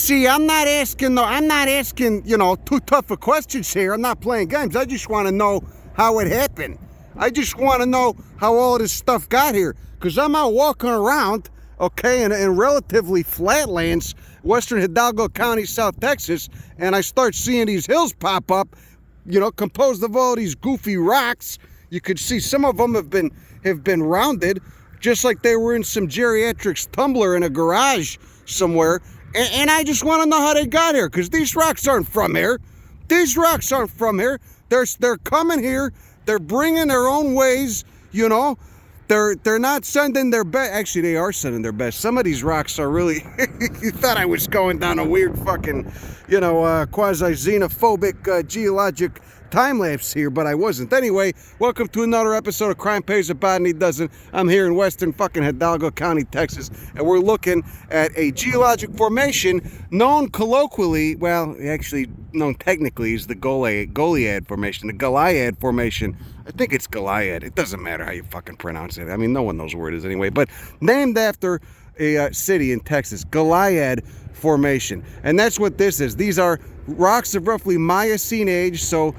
See, I'm not asking, you know, too tough of questions here. I'm not playing games. I just want to know how it happened. I just want to know how all this stuff got here. Because I'm out walking around, okay, in relatively flat lands, western Hidalgo County, South Texas, and I start seeing these hills pop up, you know, composed of all these goofy rocks. You could see some of them have been rounded, just like they were in some geriatrics tumbler in a garage somewhere. And I just want to know how they got here, because these rocks aren't from here. These rocks aren't from here. They're coming here. They're bringing their own ways, you know. They're not sending their best. Actually, they are sending their best. Some of these rocks are really. You thought I was going down a weird fucking, you know, quasi-xenophobic geologic time lapse here, but I wasn't. Anyway, welcome to another episode of Crime Pays a Botany Doesn't. I'm here in western fucking Hidalgo County, Texas, and we're looking at a geologic formation known colloquially, well, actually known technically as the Goliad Formation, the Goliad Formation. I think it's Goliad. It doesn't matter how you fucking pronounce it. I mean, no one knows where it is anyway, but named after a city in Texas, Goliad Formation. And that's what this is. These are rocks of roughly Miocene age, so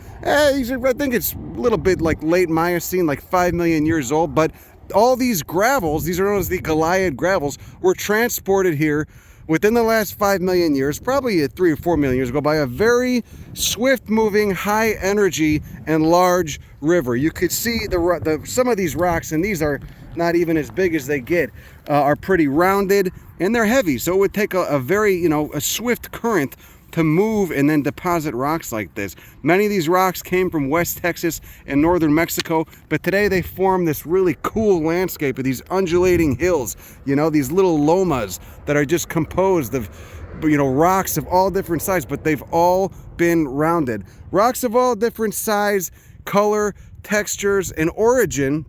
these are, I think it's a little bit like late Miocene, like 5 million years old, but all these gravels, these are known as the Goliad gravels, were transported here within the last 5 million years, probably 3 or 4 million years ago, by a very swift-moving, high-energy, and large river. You could see some of these rocks, and these are not even as big as they get, are pretty rounded, and they're heavy, so it would take a very, you know, a swift current to move and then deposit rocks like this. Many of these rocks came from West Texas and northern Mexico, but today they form this really cool landscape of these undulating hills, you know, these little lomas that are just composed of, you know, rocks of all different sizes, but they've all been rounded. Rocks of all different size, color, textures, and origin.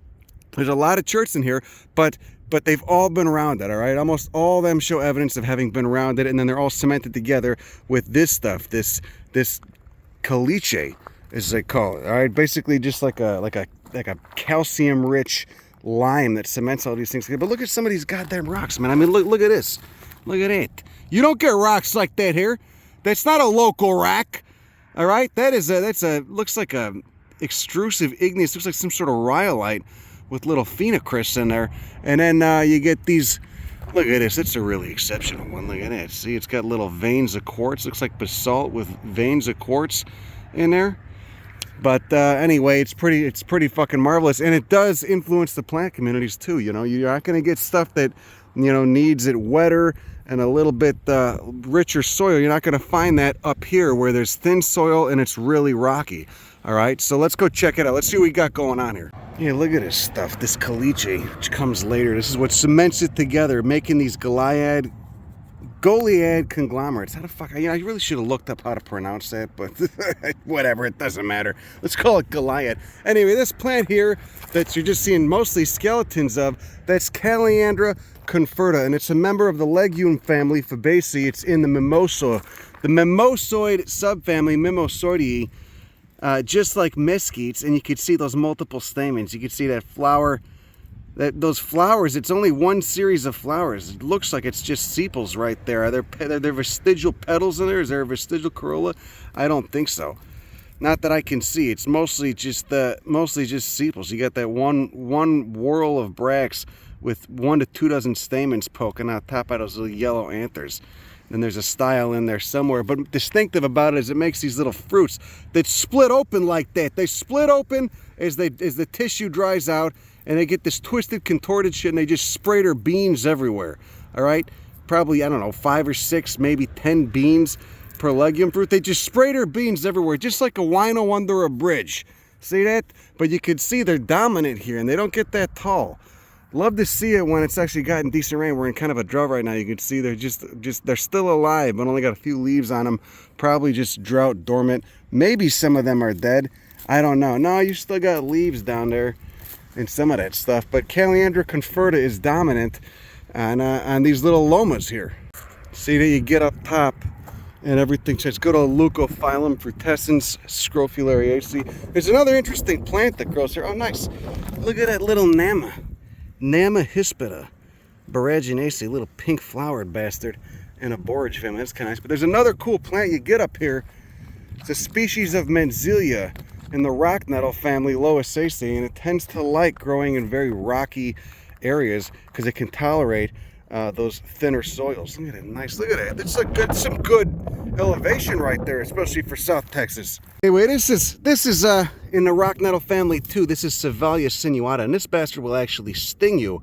There's a lot of cherts in here, but they've all been rounded, all right? Almost all of them show evidence of having been rounded, and then they're all cemented together with this stuff, this clichéd, as they call it, all right? Basically just like a calcium-rich lime that cements all these things together. But look at some of these goddamn rocks, man. I mean, look at this. Look at it. You don't get rocks like that here. That's not a local rock, all right? Looks like a extrusive igneous, looks like some sort of rhyolite with little phenocrysts in there. And then you get these, look at this, it's a really exceptional one. Look at it. See, it's got little veins of quartz. Looks like basalt with veins of quartz in there. But anyway, it's pretty fucking marvelous, and it does influence the plant communities too. You know, you're not going to get stuff that, you know, needs it wetter and a little bit richer soil. You're not going to find that up here where there's thin soil and it's really rocky. All right, so let's go check it out. Let's see what we got going on here. Yeah, look at this stuff, this clichéd, which comes later. This is what cements it together, making these Goliad conglomerates. How the fuck, you know, I really should have looked up how to pronounce that, but whatever, it doesn't matter. Let's call it Goliad. Anyway, this plant here that you're just seeing mostly skeletons of, that's Calandra conferta, and it's a member of the legume family Fabaceae. It's in the mimosoid subfamily Mimosoideae. Just like mesquites, and you could see those multiple stamens. You could see that flower, those flowers. It's only one series of flowers. It looks like it's just sepals right there. Are there vestigial petals in there? Is there a vestigial corolla? I don't think so. Not that I can see. It's mostly just sepals. You got that one whorl of bracts with 1 to 2 dozen stamens poking out top of those little yellow anthers. And there's a style in there somewhere, but distinctive about it is it makes these little fruits that split open like that. They split open as the tissue dries out, and they get this twisted, contorted shit, and they just spray their beans everywhere. All right, probably, I don't know, 5 or 6, maybe 10 beans per legume fruit. They just spray their beans everywhere, just like a wino under a bridge. See that? But you can see they're dominant here, and they don't get that tall. Love to see it when it's actually gotten decent rain. We're in kind of a drought right now. You can see they're still alive, but only got a few leaves on them. Probably just drought dormant. Maybe some of them are dead. I don't know. No, you still got leaves down there and some of that stuff. But Calandra conferta is dominant on these little lomas here. See that you get up top and everything. So let's go to Leucophyllum frutescens scrofulariaceae. There's another interesting plant that grows here. Oh, nice. Look at that little Nama hispida, boraginaceae, little pink flowered bastard. and a borage family. That's kind of nice. But there's another cool plant you get up here. It's a species of Mentzelia in the rock nettle family, Loasaceae, and it tends to like growing in very rocky areas because it can tolerate those thinner soils. Look at it, nice. Look at it. That's some good elevation right there, especially for South Texas. Anyway, this is in the rock nettle family too. This is Sanvitalia sinuata, and this bastard will actually sting you,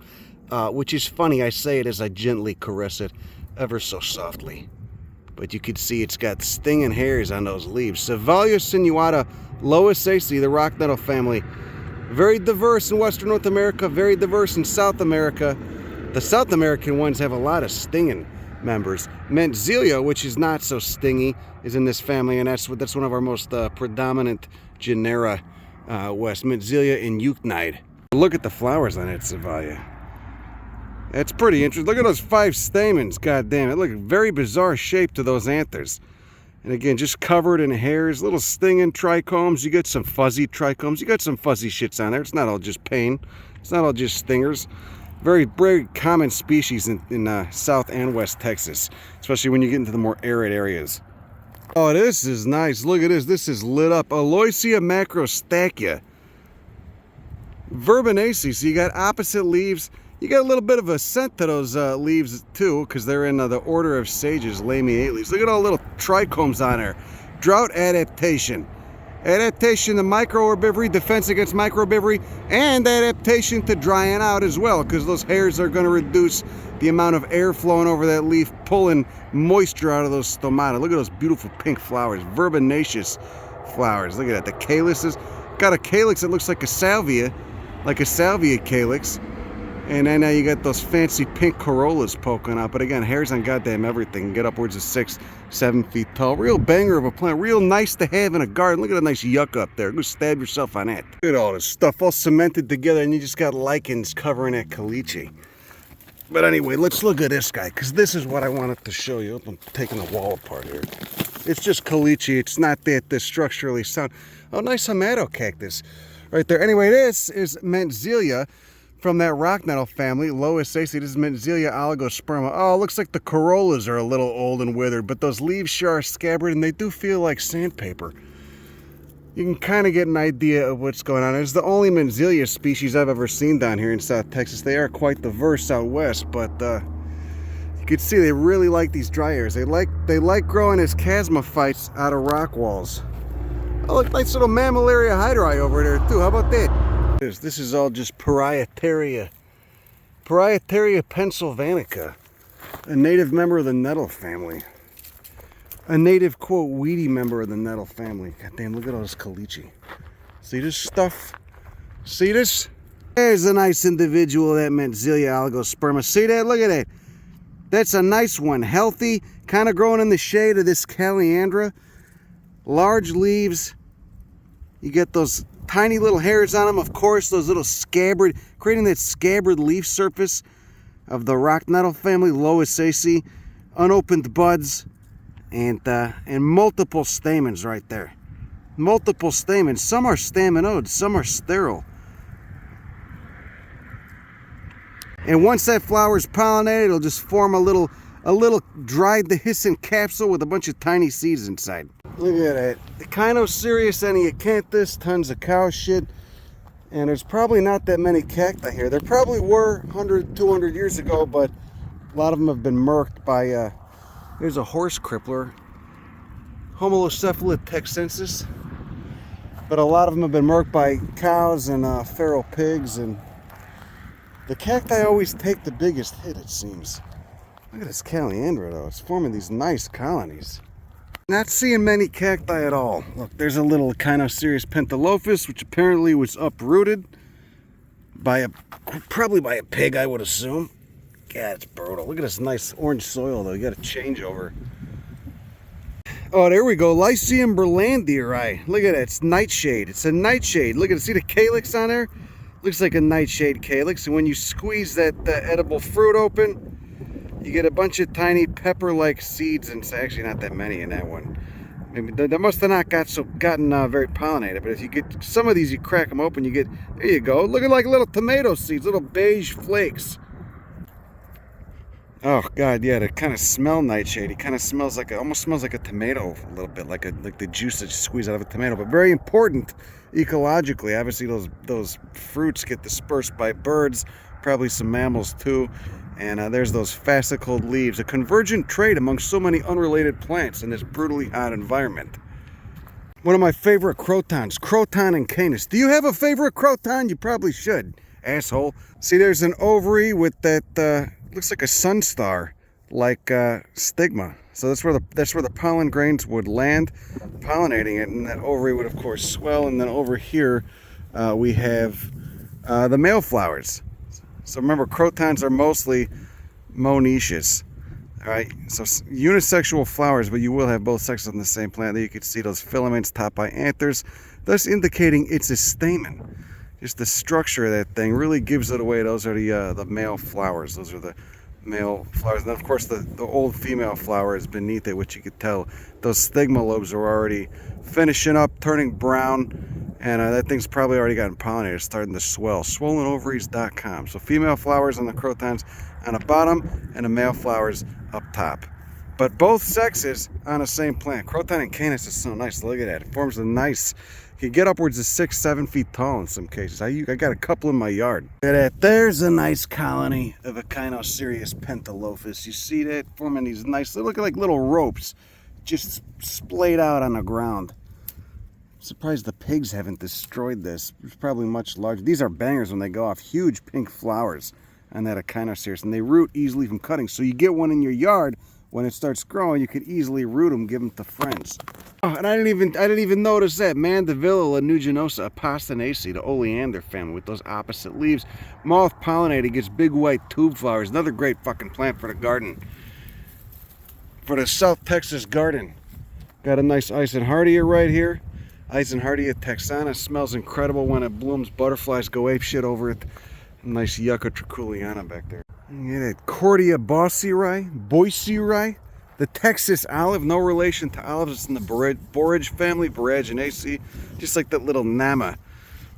which is funny. I say it as I gently caress it, ever so softly. But you can see it's got stinging hairs on those leaves. Sanvitalia sinuata, Loasaceae, the rock nettle family. Very diverse in Western North America, very diverse in South America. The South American ones have a lot of stinging members. Mentzelia, which is not so stingy, is in this family, and that's one of our most predominant genera west. Mentzelia and Euchnide. Look at the flowers on it, Sanvitalia. That's pretty interesting. Look at those 5 stamens. God damn it. Look, very bizarre shape to those anthers. And again, just covered in hairs, little stinging trichomes. You get some fuzzy trichomes. You got some fuzzy shits on there. It's not all just pain. It's not all just stingers. Very, very common species in South and West Texas, especially when you get into the more arid areas. Oh, this is nice. Look at this. This is lit up. Aloysia macrostachya. Verbenaceae. So you got opposite leaves. You got a little bit of a scent to those leaves too, because they're in the order of sages, lamiate leaves. Look at all the little trichomes on there. Drought adaptation. Adaptation to microherbivory, defense against microherbivory, and adaptation to drying out as well, because those hairs are going to reduce the amount of air flowing over that leaf, pulling moisture out of those stomata. Look at those beautiful pink flowers, verbenaceous flowers. Look at that. The calyx has got a calyx that looks like a salvia calyx. And then you got those fancy pink corollas poking out. But again, hairs on goddamn everything. Get upwards of 6-7 feet tall. Real banger of a plant. Real nice to have in a garden. Look at a nice yucca up there. Go stab yourself on that. Look at all this stuff all cemented together, and you just got lichens covering that caliche. But anyway, let's look at this guy, because this is what I wanted to show you. I'm taking the wall apart here. It's just caliche. It's not that structurally sound. Oh, nice Homalocephala right there. Anyway, this is Mentzelia from that rock nettle family, Loasaceae. This is Mentzelia oligosperma. Oh, it looks like the corollas are a little old and withered, but those leaves sure are scabbard, and they do feel like sandpaper. You can kind of get an idea of what's going on. It's the only Mentzelia species I've ever seen down here in South Texas. They are quite diverse out west, but you can see they really like these dry areas. They like growing as chasmophytes out of rock walls. Oh, look, nice little Mammillaria hydri over there too. How about that? This is all just Parietaria pennsylvanica, a native member of the nettle family. A native, quote, weedy member of the nettle family. God damn, look at all this caliche. See this stuff? See this? There's a nice individual, that Mentzelia oligosperma. See that? Look at that. That's a nice one. Healthy, kind of growing in the shade of this Caliandra. Large leaves. You get those tiny little hairs on them, of course, those little scabbard, creating that scabbard leaf surface of the rock nettle family, Loasaceae. Unopened buds, and multiple stamens right there. Multiple stamens. Some are staminodes, some are sterile. And once that flower is pollinated, it'll just form a little dried dehiscent capsule with a bunch of tiny seeds inside. Look at it. Echinocereus and Acanthus, tons of cow shit. And there's probably not that many cacti here. There probably were 100, 200 years ago, but a lot of them have been murked by, there's a horse crippler, Homalocephala texensis. But a lot of them have been murked by cows and feral pigs. And the cacti always take the biggest hit, it seems. Look at this Caliandra, though. It's forming these nice colonies. Not seeing many cacti at all. Look, there's a little Echinocereus pentalophus, which apparently was uprooted by probably by a pig, I would assume. God, it's brutal. Look at this nice orange soil, though. You got to change over. Oh, there we go. Lycium berlandii. Look at it. It's nightshade. It's a nightshade. Look at it. See the calyx on there? Looks like a nightshade calyx. And when you squeeze that edible fruit open, you get a bunch of tiny pepper-like seeds, and it's actually not that many in that one. Maybe they must have not gotten very pollinated. But if you get some of these, you crack them open, you get, there you go. Looking like little tomato seeds, little beige flakes. Oh God, yeah, they kind of smell nightshade. It kind of smells like almost smells like a tomato a little bit, like the juice that you squeeze out of a tomato. But very important ecologically. Obviously, those fruits get dispersed by birds, probably some mammals too. And there's those fascicled leaves, a convergent trait among so many unrelated plants in this brutally hot environment. One of my favorite crotons, Croton and Canis. Do you have a favorite croton? You probably should, asshole. See, there's an ovary with that. Looks like a sun star, like stigma. So that's where the pollen grains would land, pollinating it, and that ovary would of course swell. And then over here we have the male flowers. So remember, crotons are mostly monoecious. All right, so unisexual flowers, but you will have both sexes on the same plant. There you can see those filaments topped by anthers, thus indicating it's a stamen. Just the structure of that thing really gives it away. Those are the male flowers. Those are the male flowers. And then of course the old female flower is beneath it, which you could tell those stigma lobes are already finishing up, turning brown, and that thing's probably already gotten pollinated, starting to swell. SwollenOvaries.com. So female flowers on the crotons on the bottom, and the male flowers up top. But both sexes on the same plant. Croton and Canis is so nice. Look at that. It forms a nice. You get upwards of 6-7 feet tall in some cases. I got a couple in my yard. Look at that. There's a nice colony of Echinocereus pentalophus. You see that forming these nice, they look like little ropes, just splayed out on the ground. I'm surprised the pigs haven't destroyed this. It's probably much larger. These are bangers when they go off. Huge pink flowers on that Echinocereus, and they root easily from cutting. So you get one in your yard. When it starts growing, you could easily root them, give them to friends. Oh, and I didn't even notice that Mandevilla lanuginosa apostanaceae, the oleander family with those opposite leaves, moth pollinated, gets big white tube flowers. Another great fucking plant for the garden, for the South Texas garden. Got a nice Eisenhardia right here. Eisenhardia texana smells incredible when it blooms. Butterflies go ape shit over it. Nice Yucca trichuliana back there. Look at that, Cordia boiseri, the Texas olive, no relation to olives. It's in the borage family, Boraginaceae, just like that little Nama,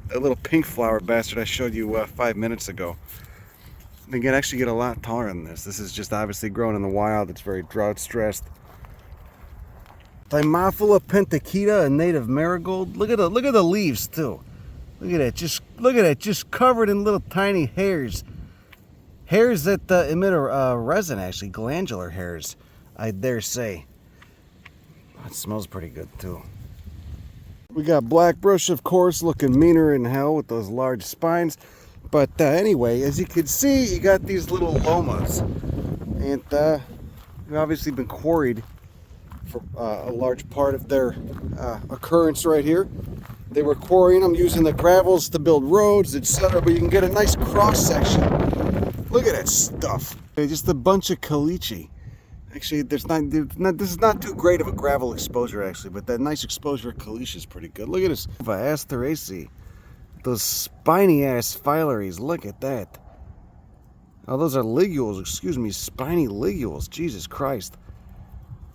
that little pink flower bastard I showed you 5 minutes ago. They can actually get a lot taller than this. This is just obviously grown in the wild. It's very drought stressed. Thymophila pentachita, a native marigold. Look at the leaves too. Look at that, just covered in little tiny hairs. Hairs that emit a resin, actually, glandular hairs, I dare say. It smells pretty good too. We got blackbrush, of course, looking meaner in hell with those large spines. But anyway, as you can see, you got these little lomas, and they've obviously been quarried for a large part of their occurrence right here. They were quarrying them using the gravels to build roads, etc. But you can get a nice cross section. Look at that stuff. Just a bunch of caliche. Actually, this is not too great of a gravel exposure, actually, but that nice exposure of caliche is pretty good. Look at this Asteraceae. Those spiny ass phylaries. Look at that. Oh, those are ligules. Excuse me, spiny ligules. Jesus Christ.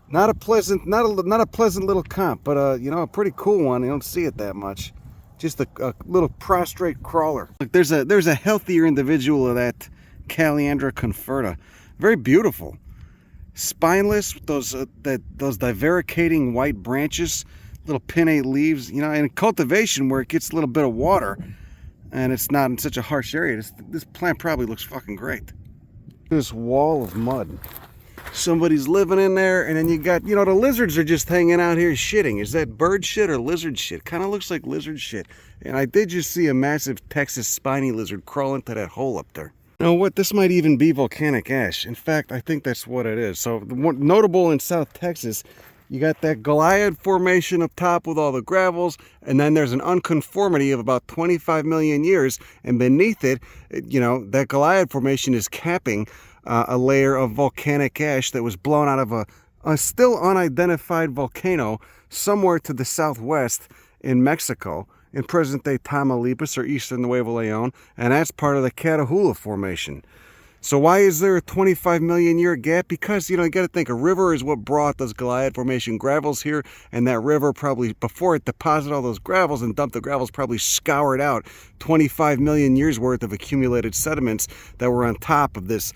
Not a pleasant little comp, but you know, a pretty cool one. You don't see it that much. Just a little prostrate crawler. Look, there's a healthier individual of that Calliandra conferta. Very beautiful. Spineless, those divaricating white branches, little pinnate leaves. You know, and in cultivation where it gets a little bit of water, and it's not in such a harsh area, this plant probably looks fucking great. This wall of mud. Somebody's living in there, and then you got, you know, the lizards are just hanging out here shitting. Is that bird shit or lizard shit? Kind of looks like lizard shit. And I did just see a massive Texas spiny lizard crawl into that hole up there. You know what? This might even be volcanic ash. In fact, I think that's what it is. So notable in South Texas, you got that Goliad Formation up top with all the gravels, and then there's an unconformity of about 25 million years, and beneath it, you know, that Goliad Formation is capping a layer of volcanic ash that was blown out of a still unidentified volcano somewhere to the southwest in Mexico, in present-day Tamaulipas or eastern Nuevo Leon, and that's part of the Catahoula Formation. So why is there a 25 million year gap? Because, you know, you got to think a river is what brought those Goliad Formation gravels here, and that river probably, before it deposited all those gravels and dumped the gravels, probably scoured out 25 million years worth of accumulated sediments that were on top of this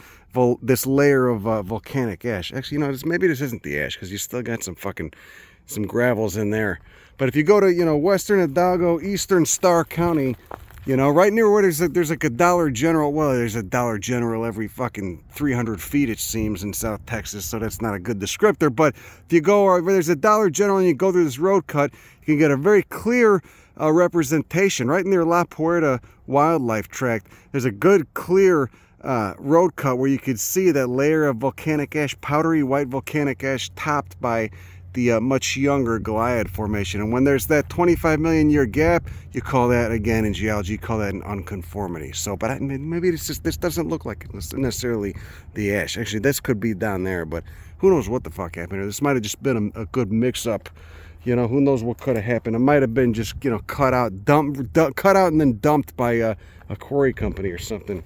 layer of volcanic ash. Actually, you know, maybe this isn't the ash, because you still got some gravels in there. But if you go to, you know, western Hidalgo, eastern Starr County, you know, right near where there's like a Dollar General. Well, there's a Dollar General every fucking 300 feet, it seems, in South Texas, so that's not a good descriptor. But if you go where there's a Dollar General and you go through this road cut, you can get a very clear representation. Right near La Puerta Wildlife Tract, there's a good, clear road cut where you could see that layer of volcanic ash, powdery white volcanic ash, topped by the much younger Goliad Formation. And when there's that 25 million year gap, you call that, again, in geology, you call that an unconformity. So, but maybe it's just, this doesn't look like necessarily the ash. Actually, this could be down there, but who knows what the fuck happened here. This might have just been a good mix-up. You know, who knows what could have happened. It might have been just, you know, cut out and then dumped by a quarry company or something.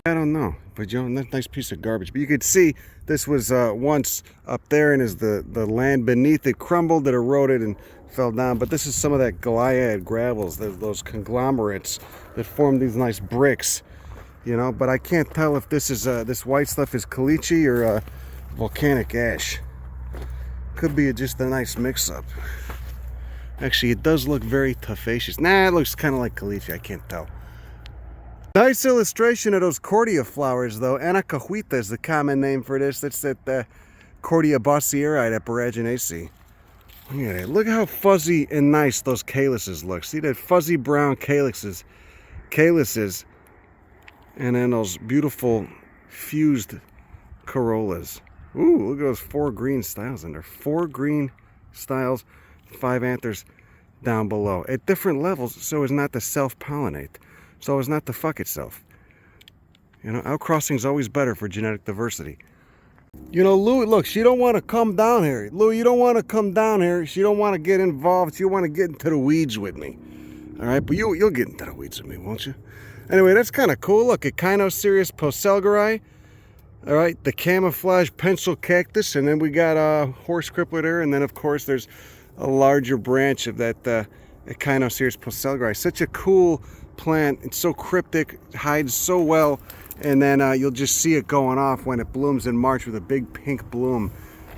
I don't know, but, you know, nice piece of garbage. But you could see this was once up there, and as the land beneath it crumbled, it eroded and fell down. But this is some of that Goliad gravels, those conglomerates that form these nice bricks, you know. But I can't tell if this is this white stuff is caliche or volcanic ash. Could be just a nice mix-up. Actually, it does look very tufaceous. Nah, it looks kind of like caliche. I can't tell. Nice illustration of those cordia flowers, though. Anacahuita is the common name for this. That's that Cordia bossieri at Boraginaceae. Look at it. Look how fuzzy and nice those calyces look. See that fuzzy brown calyces, and then those beautiful fused corollas. Ooh, look at those 4 green styles in there. 4 green styles, 5 anthers down below at different levels, so as not to self-pollinate. So as not to fuck itself. You know, outcrossing is always better for genetic diversity. You know, Lou, look, she don't want to come down here. Lou, you don't want to come down here. She don't want to get involved. She want to get into the weeds with me. All right, but you'll get into the weeds with me, won't you? Anyway, that's kind of cool. Look, Echinocereus poselgeri. All right, the camouflage pencil cactus, and then we got a horse crippler there, and then of course there's a larger branch of that Echinocereus poselgeri. Such a cool plant. It's so cryptic, hides so well, and then you'll just see it going off when it blooms in March with a big pink bloom.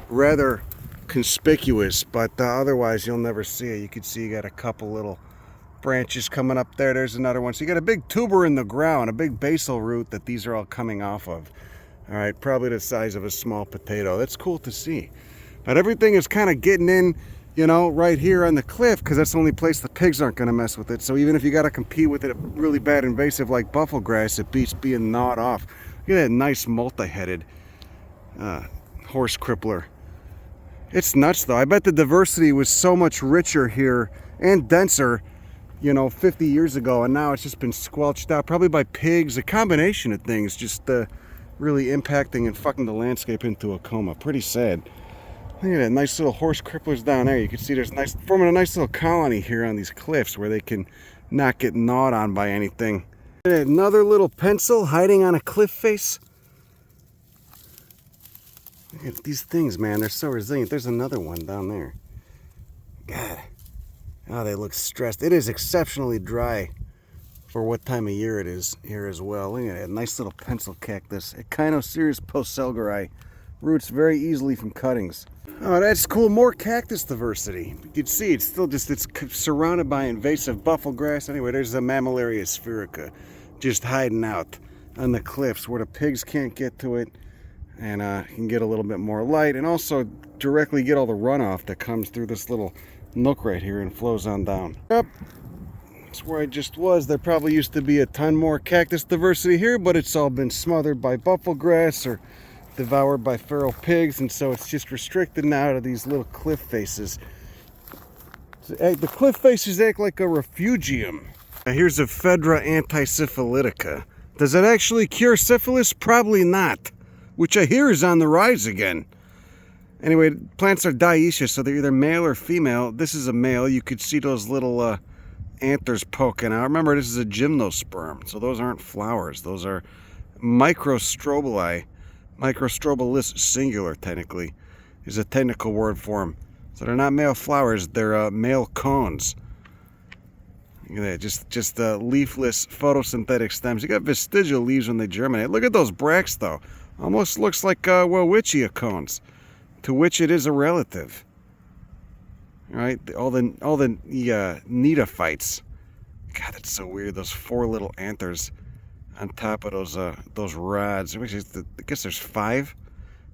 Rather conspicuous, but otherwise you'll never see it. You can see you got a couple little branches coming up there. There's another one. So you got a big tuber in the ground, a big basal root that these are all coming off of. All right, probably the size of a small potato. That's cool to see. But everything is kind of getting in, you know, right here on the cliff, because that's the only place the pigs aren't going to mess with it. So even if you got to compete with it really bad invasive like buffalo grass, it beats being gnawed off. Look at that nice multi-headed horse crippler. It's nuts, though. I bet the diversity was so much richer here and denser, you know, 50 years ago, and now it's just been squelched out, probably by pigs, a combination of things, just really impacting and fucking the landscape into a coma. Pretty sad. Look at that nice little horse cripplers down there. You can see there's forming a nice little colony here on these cliffs where they can not get gnawed on by anything. Another little pencil hiding on a cliff face. Look at these things, man. They're so resilient. There's another one down there. God. Oh, they look stressed. It is exceptionally dry for what time of year it is here as well. Look at that nice little pencil cactus. Echinocereus poselgeri. Roots very easily from cuttings. Oh, that's cool. More cactus diversity. You can see it's still just, it's surrounded by invasive buffalo grass. Anyway, there's the Mammillaria spherica just hiding out on the cliffs where the pigs can't get to it, and can get a little bit more light, and also directly get all the runoff that comes through this little nook right here and flows on down. Yep. That's where I just was. There probably used to be a ton more cactus diversity here, but it's all been smothered by buffalo grass or devoured by feral pigs, and so it's just restricted now to these little cliff faces. The cliff faces act like a refugium. Here's Ephedra antisyphilitica. Does it actually cure syphilis? Probably not, which I hear is on the rise again. Anyway, plants are dioecious, so they're either male or female. This is a male. You could see those little anthers poking out. Remember, this is a gymnosperm, so those aren't flowers. Those are microstrobili, microstrobilis singular technically, is a technical word for them. So they're not male flowers, they're male cones. Look at that, just leafless photosynthetic stems. You got vestigial leaves when they germinate. Look at those bracts though. Almost looks like Welwitschia cones, to which it is a relative. Right? All the neophytes. God, that's so weird. Those 4 little anthers on top of those rods. I guess there's 5.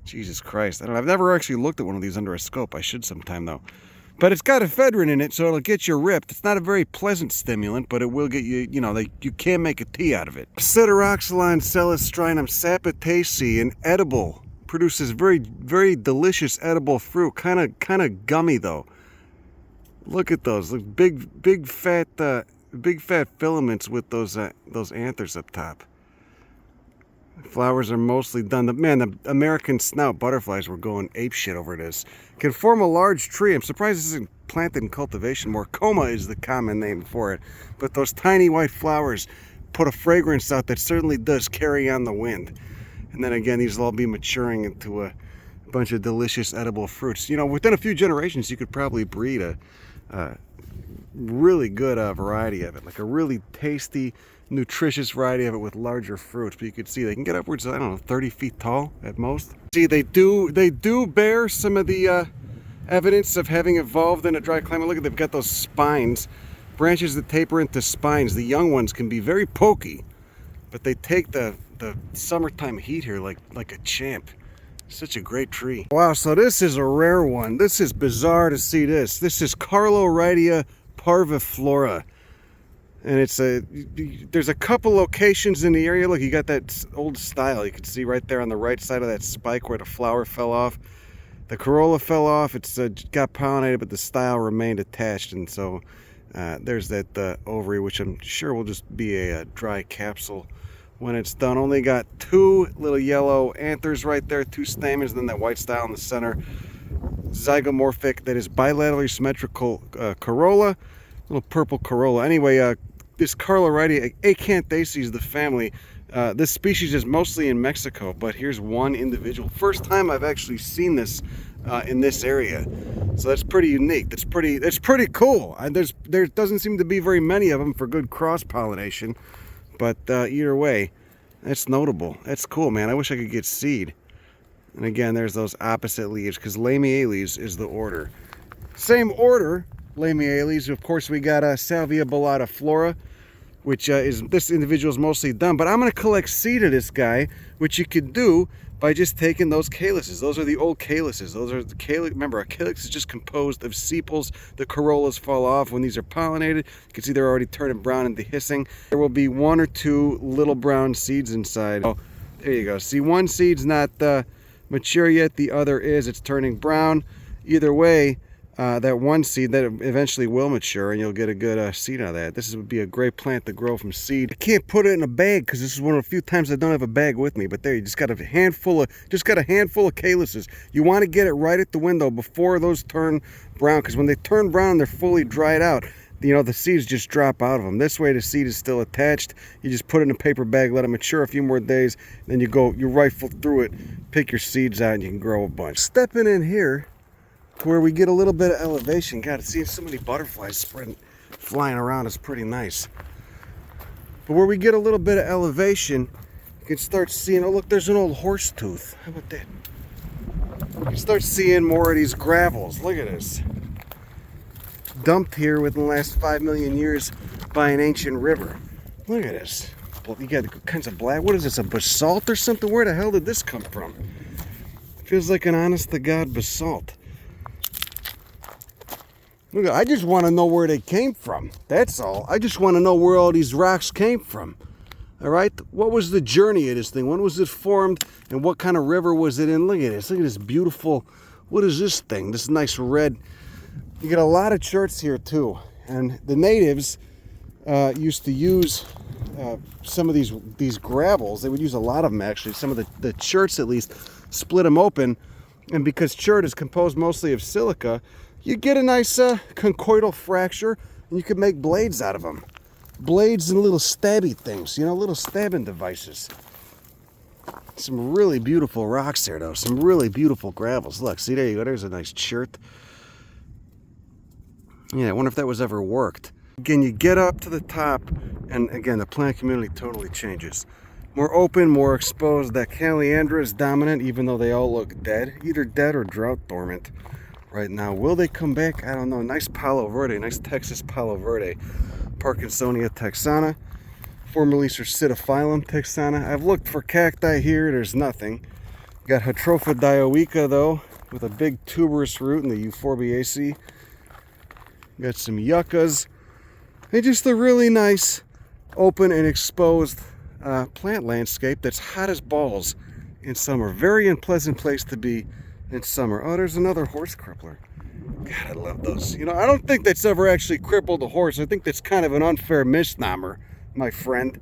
Jesus Christ. I don't know. I've never actually looked at one of these under a scope. I should sometime though. But it's got ephedrine in it, so it'll get you ripped. It's not a very pleasant stimulant, but it will get you, you can make a tea out of it. Psittaroxylon celestrinum sapitaceae, an edible, produces very, very delicious edible fruit. Kind of gummy though. Look at those. Look, big fat filaments with those anthers up top. Flowers are mostly done. The American snout butterflies were going apeshit over this. Can form a large tree. I'm surprised this isn't planted in cultivation more. Coma is the common name for it. But those tiny white flowers put a fragrance out that certainly does carry on the wind. And then again, these will all be maturing into a bunch of delicious edible fruits. Within a few generations, you could probably breed a really good variety of it. Like a really tasty, nutritious variety of it with larger fruits. But you can see they can get upwards of, I don't know, 30 feet tall at most. See, they do bear some of the evidence of having evolved in a dry climate. Look at, they've got those spines, branches that taper into spines. The young ones can be very pokey, but they take the summertime heat here like a champ. Such a great tree. Wow, so this is a rare one. This is bizarre to see this. This is Carlorhydea parviflora. And there's a couple locations in the area. Look, you got that old style. You can see right there on the right side of that spike where the flower fell off. The corolla fell off. It's got pollinated, but the style remained attached. And so there's that ovary, which I'm sure will just be a dry capsule when it's done. Only got 2 little yellow anthers right there, 2 stamens, and then that white style in the center. Zygomorphic, that is bilaterally symmetrical corolla. Little purple corolla. Anyway, this Carlorhydea, Acanthaces, the family. This species is mostly in Mexico, but here's one individual. First time I've actually seen this in this area, so that's pretty unique. That's pretty cool. There doesn't seem to be very many of them for good cross pollination, but either way, that's notable. That's cool, man. I wish I could get seed. And again, there's those opposite leaves, because Lamiales is the order. Same order. Lamiales, of course, we got Salvia bellata Flora, which is, this individual is mostly done. But I'm going to collect seed of this guy, which you could do by just taking those calyces. Those are the old calyces. Those are the calyx. Remember, a calyx is just composed of sepals. The corollas fall off when these are pollinated. You can see they're already turning brown and dehiscing. There will be 1 or 2 little brown seeds inside. Oh, there you go. See, one seed's not mature yet. The other is. It's turning brown. Either way, that one seed, that eventually will mature, and you'll get a good seed out of that. This would be a great plant to grow from seed. I can't put it in a bag because this is one of the few times I don't have a bag with me. But there, you just got a handful of calyces. You want to get it right at the window before those turn brown, because when they turn brown, they're fully dried out. The seeds just drop out of them. This way, the seed is still attached. You just put it in a paper bag, let it mature a few more days, then you rifle through it, pick your seeds out, and you can grow a bunch. Stepping in here, where we get a little bit of elevation. God, seeing so many butterflies flying around is pretty nice. But where we get a little bit of elevation, you can start seeing, oh look, there's an old horse tooth. How about that? You can start seeing more of these gravels. Look at this. Dumped here within the last 5 million years by an ancient river. Look at this. You got all kinds of black, what is this, a basalt or something? Where the hell did this come from? Feels like an honest to God basalt. Look, I just want to know where they came from. That's all. I just want to know where all these rocks came from. All right? What was the journey of this thing? When was it formed? And what kind of river was it in? Look at this. Look at this beautiful... What is this thing? This nice red... You get a lot of cherts here, too. And the natives used to use some of these gravels. They would use a lot of them, actually. Some of the cherts, at least, split them open. And because chert is composed mostly of silica, you get a nice conchoidal fracture, and you can make blades out of them. Blades and little stabby things, little stabbing devices. Some really beautiful rocks there, though. Some really beautiful gravels. Look, see, there you go. There's a nice chert. Yeah, I wonder if that was ever worked. Again, you get up to the top, and again, the plant community totally changes. More open, more exposed. That Caliandra is dominant, even though they all look dead. Either dead or drought dormant right now. Will they come back? I don't know. Nice Palo Verde, nice Texas Palo Verde. Parkinsonia texana. Formerly Cercidophyllum texana. I've looked for cacti here. There's nothing. Got Hydropha dioica, though, with a big tuberous root in the Euphorbiaceae. Got some yuccas. And just a really nice, open and exposed plant landscape that's hot as balls in summer. Very unpleasant place to be in summer. Oh, there's another horse crippler. God, I love those. You know, I don't think that's ever actually crippled a horse. I think that's kind of an unfair misnomer, my friend.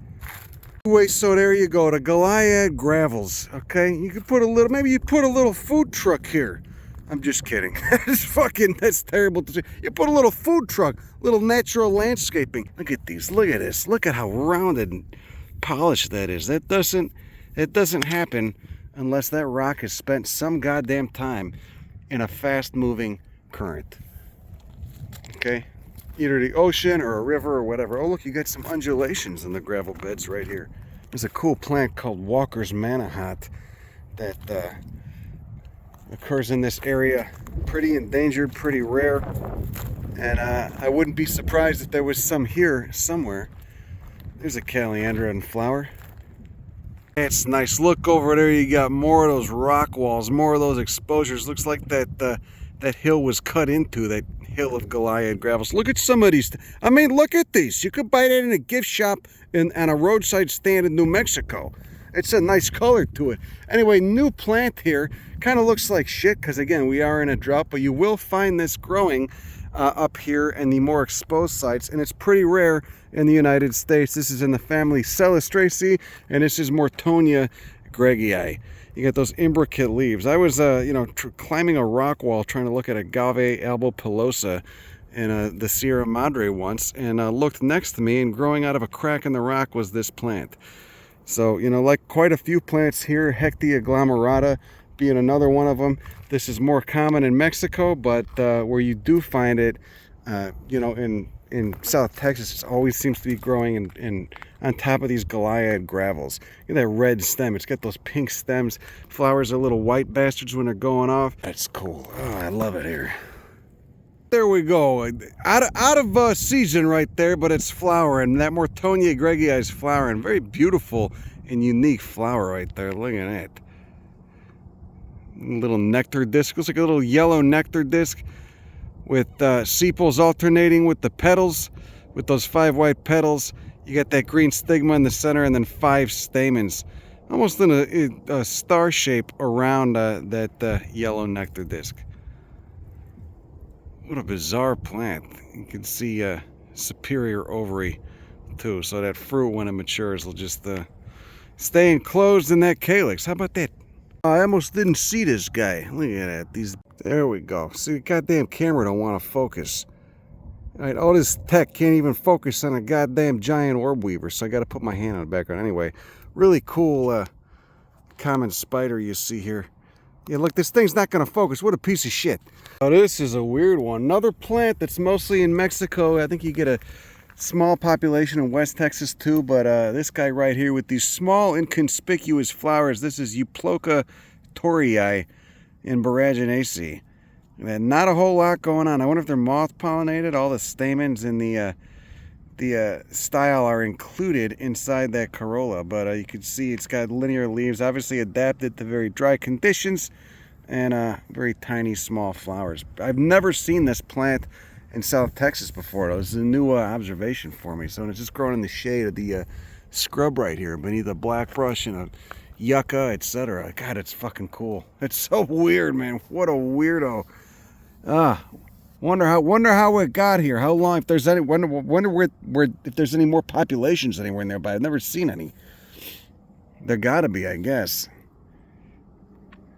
Anyway, so there you go, the Goliad gravels, okay? You could put a little, maybe you put a little food truck here. I'm just kidding. That's terrible to say. You put a little food truck, little natural landscaping. Look at these, look at this. Look at how rounded and polished that is. It doesn't happen unless that rock has spent some goddamn time in a fast-moving current. Okay? Either the ocean or a river or whatever. Oh, look, you got some undulations in the gravel beds right here. There's a cool plant called Walker's Manihot that occurs in this area. Pretty endangered, pretty rare. And I wouldn't be surprised if there was some here somewhere. There's a Caliandra in flower. That's nice. Look over there, you got more of those rock walls, more of those exposures. Looks like that hill was cut into, that hill of Goliad gravels. Look at some of these. I mean, look at these. You could buy that in a gift shop on a roadside stand in New Mexico. It's a nice color to it. Anyway, new plant here. Kind of looks like shit because, again, we are in a drought, but you will find this growing up here in the more exposed sites, and it's pretty rare in the United States. This is in the family Celestraceae, and this is Mortonia gregii. You got those imbricate leaves. I was, climbing a rock wall trying to look at agave albopilosa in the Sierra Madre once, and looked next to me, and growing out of a crack in the rock was this plant. So, like quite a few plants here, Hectia glomerata being another one of them. This is more common in Mexico, but where you do find it, in South Texas, it always seems to be growing in on top of these Goliad gravels. Look at that red stem. It's got those pink stems. Flowers are little white bastards when they're going off. That's cool. Oh, I love it here. There we go. Out of season right there, but it's flowering. That Mortonia gregii is flowering. Very beautiful and unique flower right there. Look at that. Little nectar disc. Looks like a little yellow nectar disc with sepals alternating with the petals, with those 5 white petals. You got that green stigma in the center, and then 5 stamens, almost in a star shape around that yellow nectar disc. What a bizarre plant. You can see superior ovary too, so that fruit, when it matures, will just stay enclosed in that calyx. How about that? I almost didn't see this guy. Look at that. There we go. See, the goddamn camera don't want to focus. All right, all this tech can't even focus on a goddamn giant orb weaver, so I got to put my hand on the background. Anyway, really cool common spider you see here. Yeah, look, this thing's not going to focus. What a piece of shit. Oh, this is a weird one. Another plant that's mostly in Mexico. I think you get a small population in West Texas too, but this guy right here with these small inconspicuous flowers, this is Euploca torii in Boraginaceae. Not a whole lot going on. I wonder if they're moth pollinated. All the stamens in the style are included inside that corolla, but you can see it's got linear leaves, obviously adapted to very dry conditions, and very tiny small flowers. I've never seen this plant in South Texas before, though. This is a new observation for me. So it's just growing in the shade of the scrub right here beneath a black brush and a yucca, etc. God, it's fucking cool. It's so weird, man. What a weirdo. Wonder how it got here. How long? If there's any, wonder if there's any more populations anywhere in there. But I've never seen any. There gotta be, I guess.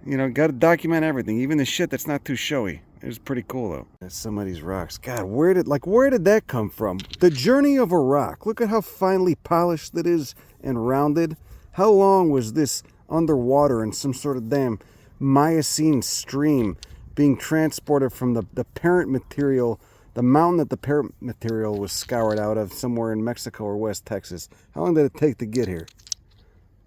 Gotta document everything, even the shit that's not too showy. It was pretty cool though. That's some of these rocks. God, where did that come from? The journey of a rock. Look at how finely polished it is and rounded. How long was this underwater in some sort of damn Miocene stream being transported from the parent material, the mountain that the parent material was scoured out of somewhere in Mexico or West Texas. How long did it take to get here?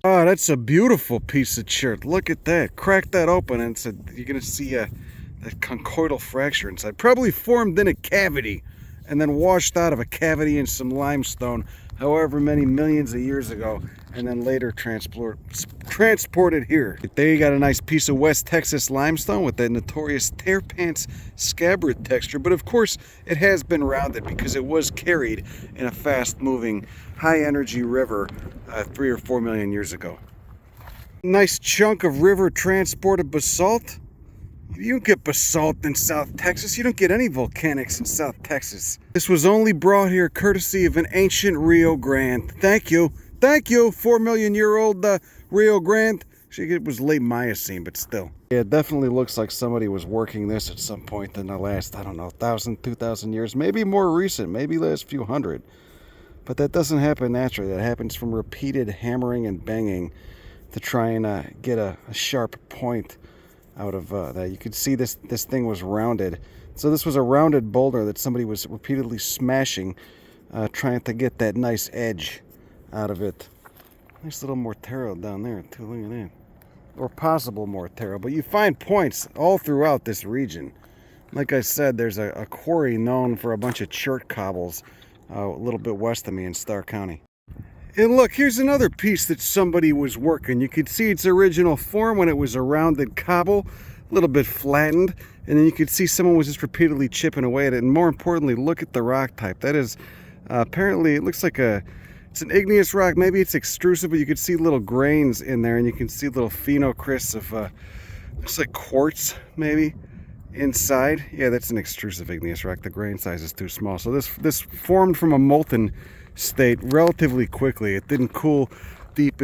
Oh, that's a beautiful piece of chert. Look at that. Crack that open and you're going to see that conchoidal fracture inside. Probably formed in a cavity and then washed out of a cavity in some limestone however many millions of years ago, and then later transported here. There you got a nice piece of West Texas limestone with that notorious tear pants scabbard texture, but of course it has been rounded because it was carried in a fast-moving, high-energy river 3 or 4 million years ago. Nice chunk of river transported basalt. You don't get basalt in South Texas. You don't get any volcanics in South Texas. This was only brought here courtesy of an ancient Rio Grande. Thank you. Thank you, 4 million year old Rio Grande. It was late Miocene, but still. Yeah, it definitely looks like somebody was working this at some point in the last, I don't know, 1,000, 2,000 years. Maybe more recent, maybe last few hundred. But that doesn't happen naturally. That happens from repeated hammering and banging to try and get a sharp point out of that. You could see this thing was rounded. So this was a rounded boulder that somebody was repeatedly smashing, trying to get that nice edge out of it. Nice little Mortero down there too, look at that. Or possible Mortero, but you find points all throughout this region. Like I said, there's a quarry known for a bunch of chert cobbles a little bit west of me in Starr County. And look, here's another piece that somebody was working. You could see its original form when it was a rounded cobble, a little bit flattened, and then you could see someone was just repeatedly chipping away at it. And more importantly, look at the rock type. That is, apparently, it looks like it's an igneous rock. Maybe it's extrusive, but you could see little grains in there, and you can see little phenocrysts of, looks like quartz, maybe, inside. Yeah, that's an extrusive igneous rock. The grain size is too small. So this formed from a molten state relatively quickly. It didn't cool deep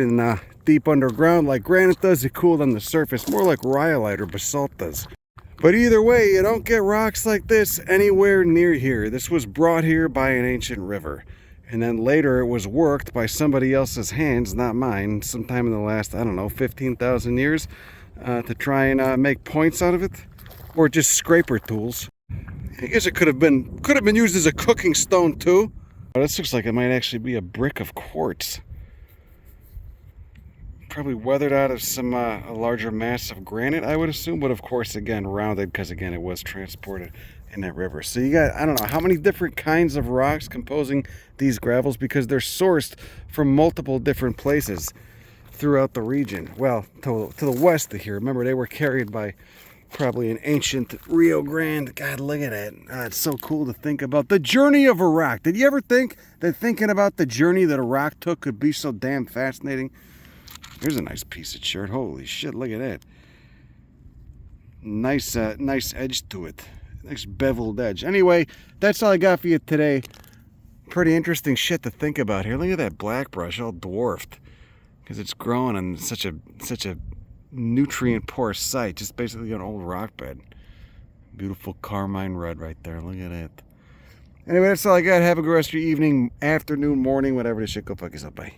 underground like granite does. It cooled on the surface, more like rhyolite or basalt does. But either way, you don't get rocks like this anywhere near here. This was brought here by an ancient river, and then later it was worked by somebody else's hands, not mine, sometime in the last, I don't know, 15,000 years, to try and make points out of it, or just scraper tools. I guess it could have been used as a cooking stone too. This looks like it might actually be a brick of quartz. Probably weathered out of some a larger mass of granite, I would assume, but of course, again, rounded because, again, it was transported in that river. So you got, I don't know, how many different kinds of rocks composing these gravels, because they're sourced from multiple different places throughout the region. Well, to the west of here. Remember, they were carried by probably an ancient Rio Grande. God, look at that. It's so cool to think about the journey of a rock. Did you ever think that thinking about the journey that a rock took could be so damn fascinating? Here's a nice piece of chert. Holy shit, look at that. Nice edge to it. Nice beveled edge. Anyway, that's all I got for you today. Pretty interesting shit to think about here. Look at that black brush, all dwarfed, because it's growing on such a nutrient poor site, just basically an old rock bed. Beautiful carmine red right there. Look at it. Anyway, that's all I got. Have a good rest of your evening, afternoon, morning, whatever the shit. Go fuck yourself. Bye.